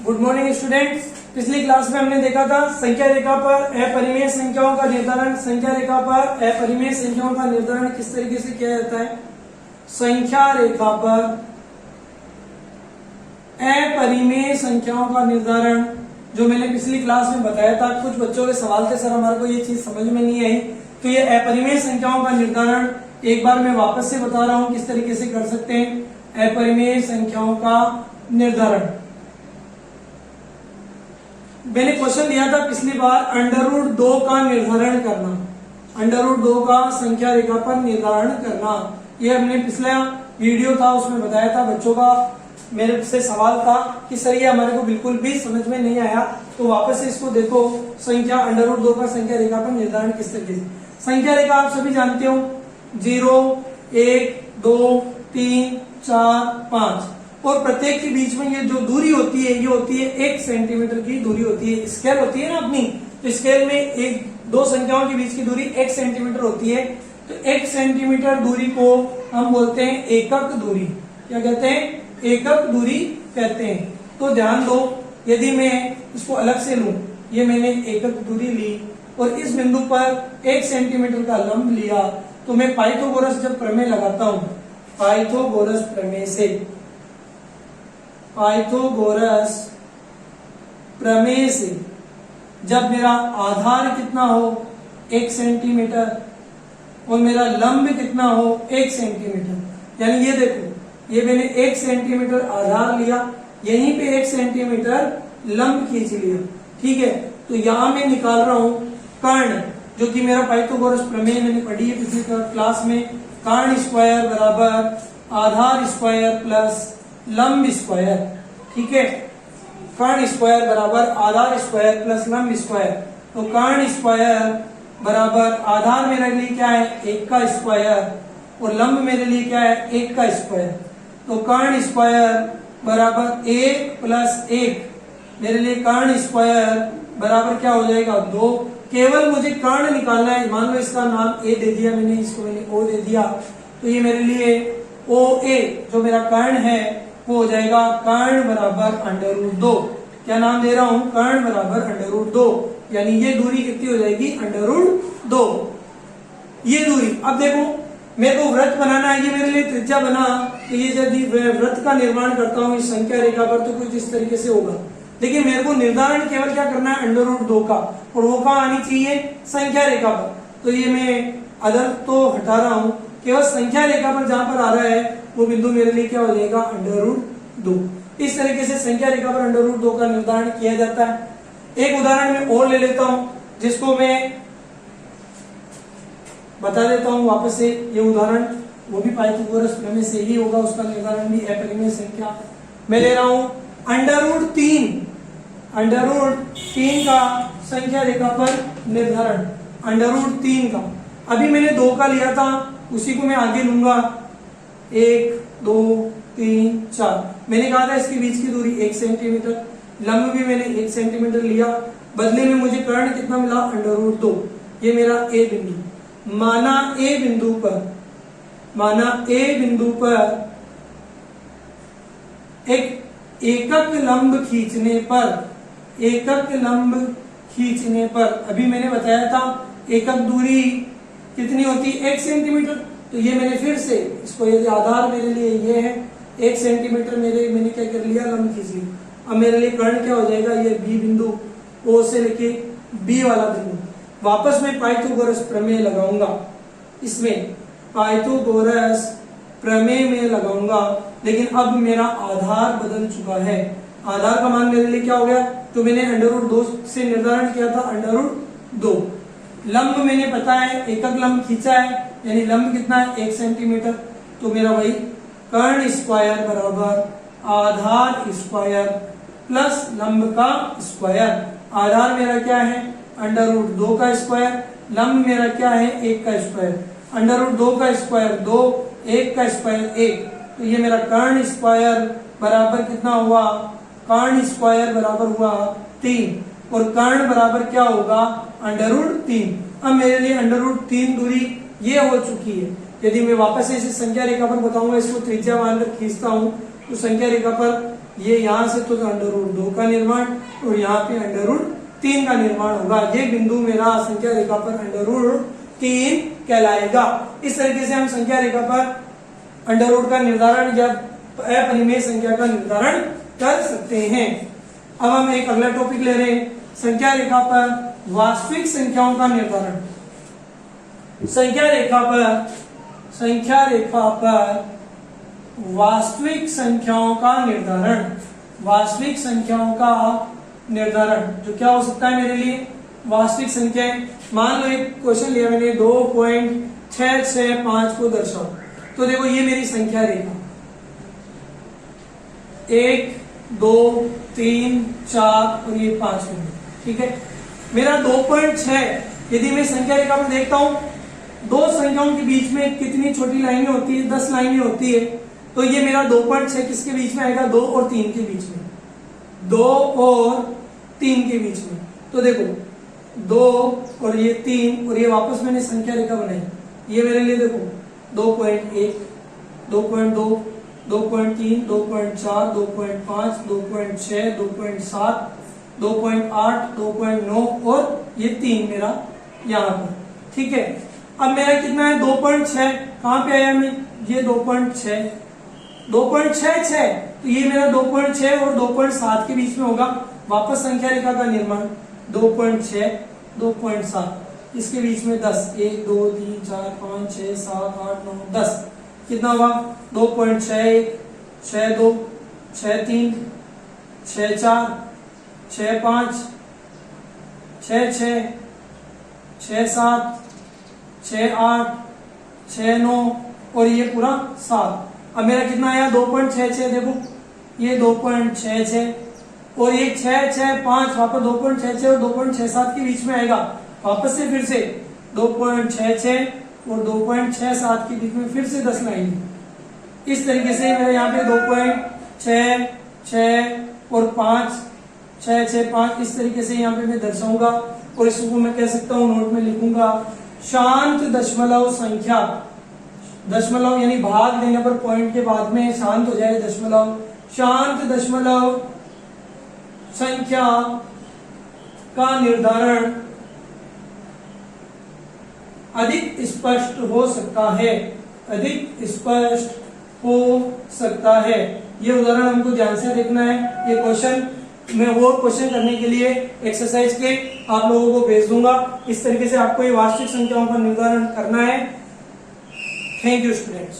Good morning students. पिछली class में हमने देखा था संख्या रेखा पर अपरिमेय संख्याओं का निर्धारण। संख्या रेखा पर अपरिमेय संख्याओं का निर्धारण किस तरीके से किया जाता है। संख्या रेखा पर अपरिमेय संख्याओं का निर्धारण जो मैंने पिछली क्लास में बताया था। कुछ बच्चों के सवाल थे, सर हमारे को ये चीज समझ में नहीं आई, तो ये अपरिमेय संख्याओं का निर्धारण एक बार मैं वापस से बता रहा हूं किस तरीके से कर सकते हैं अपरिमेय संख्याओं का निर्धारण। मैंने क्वेश्चन दिया था पिछली बार √2 का निर्धारण करना, √2 का संख्या रेखा पर निर्धारण करना। ये हमने पिछला वीडियो था उसमें बताया था। बच्चों का मेरे से सवाल था कि सर ये हमारे को बिल्कुल भी समझ में नहीं आया, तो वापस से इसको देखो। संख्या √2 का संख्या रेखा पर निर्धारण किस तरीके से। संख्या रेखा आप सभी जानते हो 0, 1, 2, 3, 4, 5 और प्रत्येक के बीच में ये जो दूरी होती है ये होती है 1 सेंटीमीटर की दूरी होती है। स्केल होती है ना अपनी, तो स्केल में दो संख्याओं के बीच की दूरी 1 सेंटीमीटर होती है। तो 1 सेंटीमीटर दूरी को हम बोलते हैं एकक दूरी। क्या कहते हैं? एकक दूरी कहते हैं। तो ध्यान दो, यदि मैं इसको अलग से लूं, ये मैंने एकक दूरी ली और इस बिंदु पर 1 सेंटीमीटर का लंब लिया, तो मैं पाइथागोरस जब प्रमेय लगाता हूं, पाइथागोरस प्रमेय से, पाइथागोरस प्रमेय से जब मेरा आधार कितना हो 1 सेंटीमीटर और मेरा लंब कितना हो 1 सेंटीमीटर, यानी ये देखो ये मैंने 1 सेंटीमीटर आधार लिया, यहीं पे 1 सेंटीमीटर लंब खींच लिया। ठीक है, तो यहां मैं निकाल रहा हूं कर्ण, जो कि मेरा पाइथागोरस प्रमेय मैंने पढ़ी है पिछली क्लास में। कर्ण स्क्वायर बराबर आधार स्क्वायर प्लस लंब स्क्वायर। ठीक है, कर्ण स्क्वायर बराबर आधार स्क्वायर प्लस लंब स्क्वायर। तो कर्ण स्क्वायर बराबर आधार मेरे लिए क्या है 1 का स्क्वायर और लंब मेरे लिए क्या है 1 का स्क्वायर। तो कर्ण स्क्वायर बराबर 1 प्लस 1 मेरे लिए कर्ण स्क्वायर बराबर क्या हो जाएगा 2। केवल मुझे कर्ण निकालना है। मान लो इसका नाम ए दे दिया मैंने, इसको मैंने ओ दे दिया, तो ये मेरे लिए OA जो मेरा कर्ण है वो हो जाएगा कर्ण बराबर √2। क्या नाम दे रहा हूं? कर्ण बराबर √2, यानी ये दूरी कितनी हो जाएगी √2। ये दूरी। अब देखो मेरे को वृत्त बनाना है, ये मेरे लिए त्रिज्या बना, तो ये यदि वृत्त का निर्माण करता हूं इस संख्या रेखा पर तो कुछ इस तरीके से होगा। लेकिन मेरे को निर्धारण केवल क्या करना है √2 का, और वो कहां आनी चाहिए संख्या रेखा पर। तो ये मैं अदर तो हटा रहा हूं, केवल संख्या रेखा पर जहां पर आ रहा है वो बिंदु मेरे लिए क्या हो जाएगा √2। इस तरीके से संख्या रेखा पर √2 का निर्धारण किया जाता है। एक उदाहरण में और ले लेता हूं जिसको मैं बता देता हूं वापस से। ये उदाहरण वो भी पाइथागोरस प्रमेय से ही होगा, उसका निर्धारण भी अपरिमेय संख्या। मैं ले रहा हूं √3 का संख्या रेखा पर निर्धारण, √3 का। अभी मैंने 2 का लिया था, उसी को मैं आगे लूंगा 1, 2, 3, 4। मैंने कहा था इसके बीच की दूरी 1 सेंटीमीटर, लंब भी मैंने 1 सेंटीमीटर लिया। बदले में मुझे कर्ण कितना मिला √2। ये मेरा ए बिंदु। माना ए बिंदु पर एक एकक लंब खींचने पर अभी मैंने बताया था एकक दूरी कितनी होती है 1 सेंटीमीटर। तो ये मैंने फिर से इसको, यदि आधार मेरे लिए ये है 1 सेंटीमीटर मैंने क्या कर लिया लंब खींच लिया। अब मेरे लिए कर्ण क्या हो जाएगा ये बी बिंदु, ओ से लेके बी वाला बिंदु। वापस मैं पाइथागोरस प्रमेय लगाऊंगा, इसमें पाइथागोरस प्रमेय में लगाऊंगा, लेकिन अब मेरा आधार बदल चुका है। आधार का मान मेरे लिए क्या हो गया, तो मैंने √2 से निर्धारण किया था √2। लंब मैंने पता है एकक लंब खींचा है, यानी लंब कितना है 1 सेंटीमीटर। तो मेरा वही कर्ण स्क्वायर बराबर आधार स्क्वायर प्लस लंब का स्क्वायर। आधार मेरा क्या है √2 का स्क्वायर, लंब मेरा क्या है 1 का स्क्वायर। √2 का स्क्वायर 2, 1 का स्क्वायर 1। तो ये मेरा कर्ण स्क्वायर बराबर कितना हुआ, कर्ण स्क्वायर बराबर हुआ 3 और कर्ण बराबर क्या होगा √3। अब मेरे लिए √3 दूरी ये हो चुकी है। यदि मैं वापस से इसे संख्या रेखा पर बताऊंगा, इसको त्रिज्या मानकर खींचता हूं, तो संख्या रेखा पर ये यहाँ से तो √2 का निर्माण और यहाँ पे √3 का निर्माण होगा। ये बिंदु मेरा संख्या रेखा पर √3 कहलाएगा। इस तरीके से हम संख्या रेखा पर √ का निर्धारण या अपरिमेय संख्या का निर्धारण कर सकते हैं। अब हम एक अगला टॉपिक ले रहे हैं, संख्या रेखा पर वास्तविक संख्याओं का निर्धारण। संख्या रेखा पर वास्तविक संख्याओं का निर्धारण, वास्तविक संख्याओं का निर्धारण जो क्या हो सकता है मेरे लिए, वास्तविक संख्याएं। मान लो एक क्वेश्चन लिया मैंने 2.665 को दर्शाओ, तो देखो ये मेरी संख्या रेखा 1 2 3 4 और ये 5 बिंदु, ठीक है। मेरा 2.6 यदि मैं संख्या रेखा में देखता हूं, दो संख्याओं के बीच में कितनी छोटी लाइनें होती है, 10 लाइनें होती है, तो ये मेरा 2.6 किसके बीच में आएगा, 2 और 3 के बीच में, 2 और 3 के बीच में। तो देखो 2 और ये 3 और ये वापस मैंने संख्या रेखा बनाई, ये मेरे लिए देखो 2.1 2.2 2.3 2.4 2.5 2.6 2.7 2.8 2.9 और ये 3 मेरा यहाँ पर, ठीक है। अब मेरा कितना है 2.6, कहाँ पे आया मैं, ये 2.6 2.66, तो ये मेरा 2.6 और 2.7 के बीच में होगा। वापस संख्या रेखा का निर्माण 2.6 2.7, इसके बीच में 10, 1 2 3 4 5 6 7 8 9 10, कितना होगा 2.61 62 63 64 65 66 67 68 69 और ये पूरा 7। अब मेरा कितना आया 2.66, देखो ये 2.66 और ये 665 वापस 2.66 और 2.67 के बीच में आएगा। वापस से फिर से 2.66 और 2.67 के बीच में फिर से 10 लाइन। इस तरीके से मेरा यहाँ पे 2.66 और 5 6 6 5 इस तरीके से यहाँ पे मैं दर्शाऊंगा। और इसको मैं कह सकता हूँ, नोट में लिखूंगा, शांत दशमलव संख्या, दशमलव यानी भाग देने पर पॉइंट के बाद में शांत हो जाए दशमलव, शांत दशमलव संख्या का निर्धारण अधिक स्पष्ट हो सकता है, अधिक स्पष्ट हो सकता है। ये उदाहरण हमको ध्यान से देखना है। ये क्वेश्चन मैं वो क्वेश्चन करने के लिए एक्सरसाइज के आप लोगों को भेज दूंगा। इस तरीके से आपको ये वास्तविक संख्याओं का निर्धारण करना है। Thank you students.